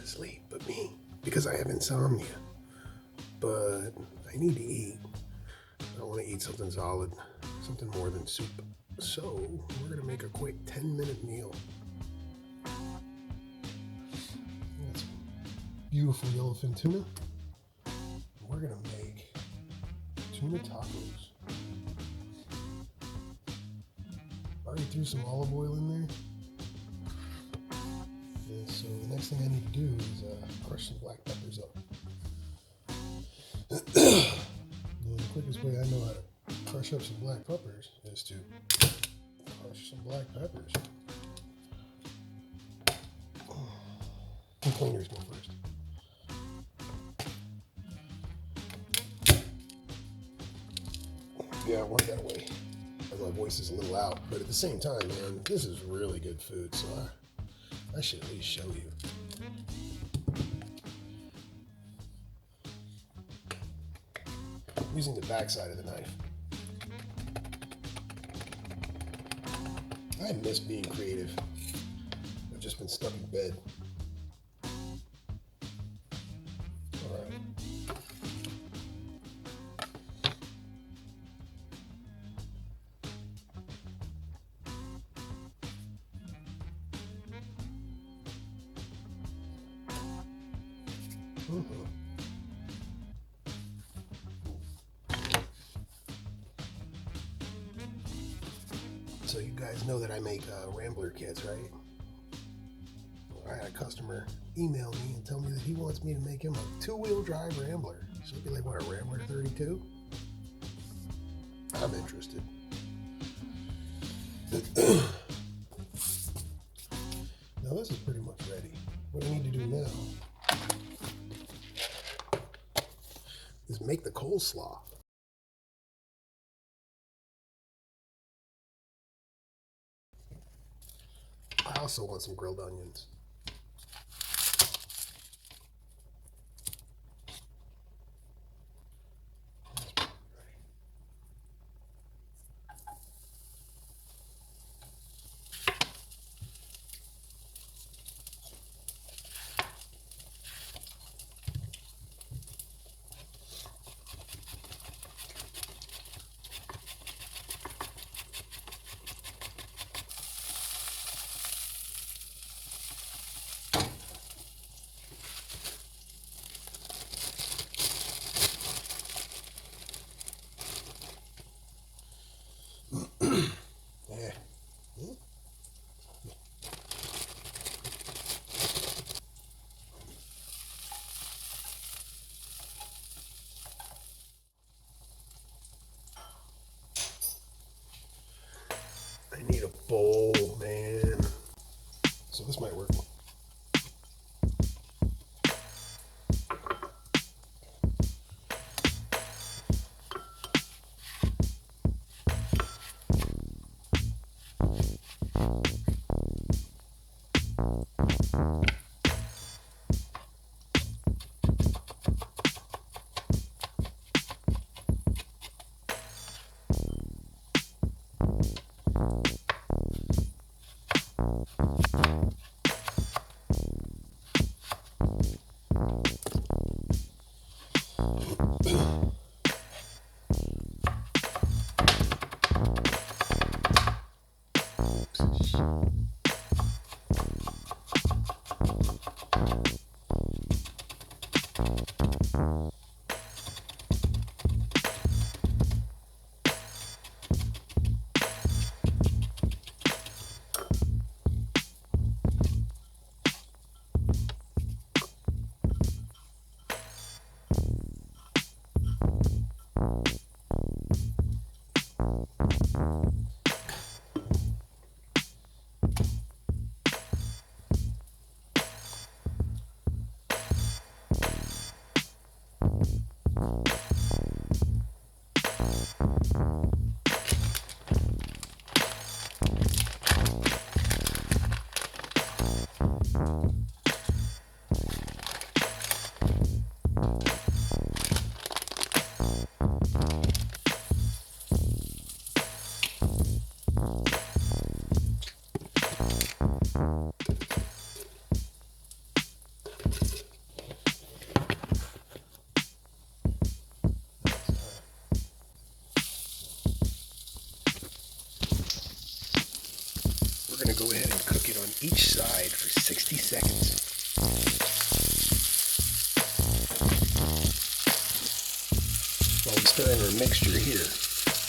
to sleep but me because I have insomnia. But I need to eat. I want to eat something solid, something more than soup. So we're going to make a quick 10-minute meal. Got some beautiful yellowfin tuna. We're going to make tuna tacos. Already threw some olive oil in there. And so the next thing I need to do is crush some black peppers up. The quickest way I know how to crush up some black peppers is to crush some black peppers. Containers go first. Yeah, I want that way. My voice is a little out, but at the same time, man, this is really good food, so I should at least show you. Using the backside of the knife. I miss being creative. I've just been stuck in bed. All right. So you guys know that I make Rambler kits, right? Well, I had a customer email me and tell me that he wants me to make him a 2-wheel drive Rambler. So it'd be like, what, a Rambler 32? I'm interested. Now this is pretty much ready. What I need to do now is make the coleslaw. I also want some grilled onions. I need a bowl, man. So this might work. we're going to go ahead and cook it on each side for 60 seconds. While we stir in our mixture here,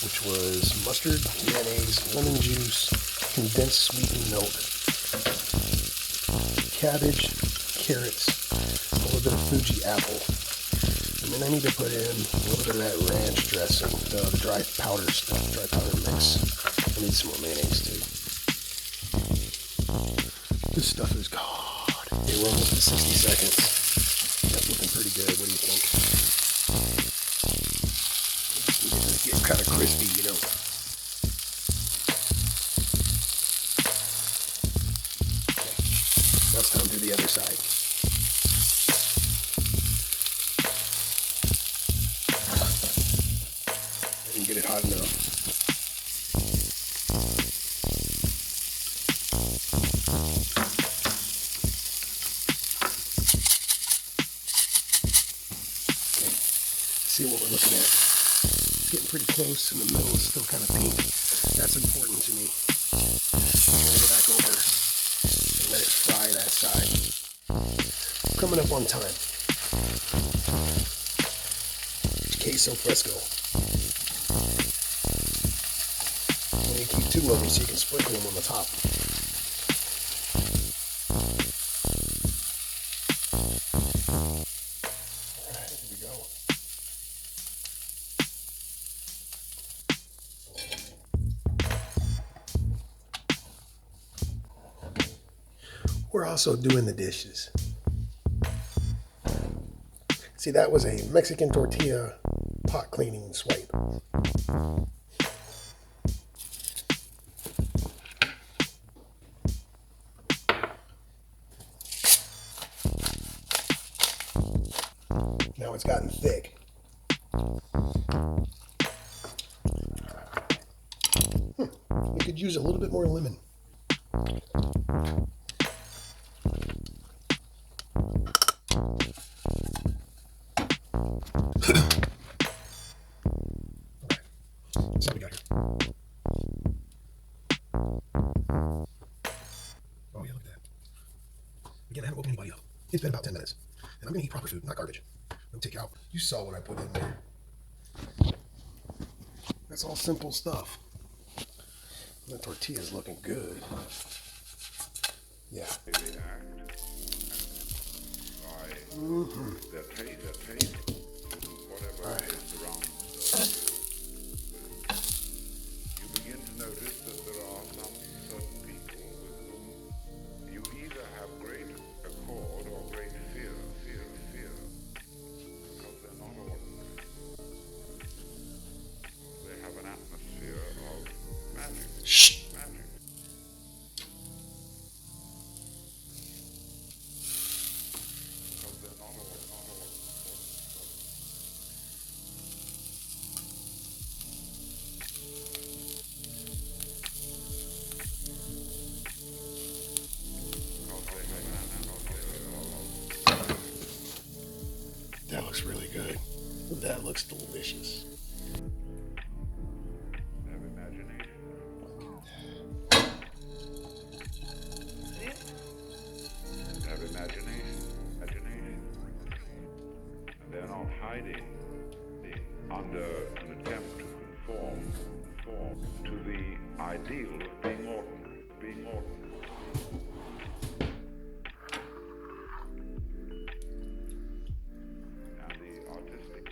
which was mustard, mayonnaise, lemon juice, condensed sweetened milk, cabbage, carrots, a little bit of Fuji apple. And then I need to put in a little bit of that ranch dressing, the dry powder stuff, dry powder mix. I need some more mayonnaise too. This stuff is God. Okay, we're almost at 60 seconds. That's looking pretty good. What do you think? It's getting kind of crispy, you know. Okay, now it's time to do the other side. And get it hot enough. See what we're looking at. It's getting pretty close. In the middle is still kind of pink. That's important to me. Turn it back over and let it fry that side. Coming up on time. Queso fresco. I'm going to keep 2 of them so you can sprinkle them on the top. Alright, here we go. We're also doing the dishes. See, that was a Mexican tortilla pot cleaning swipe. Now it's gotten thick. We could use a little bit more lemon. So we got here. Oh yeah, look at that. Again, I haven't woken anybody up. It's been about 10 minutes. And I'm gonna eat proper food, not garbage. No takeout. You saw what I put in there. That's all simple stuff. The tortilla's looking good. Yeah. Mm-hmm. All right. You begin to notice that there are some certain people with whom you either have great accord or great fear, because they're not ordinary. They have an atmosphere of magic. Shh. Because they're not ordinary. That looks really good. That looks delicious. Have imagination. Have imagination. And they're not hiding under an attempt to conform to the ideal of being ordinary. And the artistic.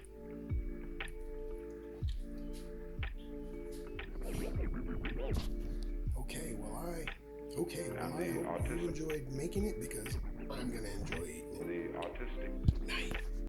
Okay, well, I hope you enjoyed making it because I'm going to enjoy eating it. The artistic. Night.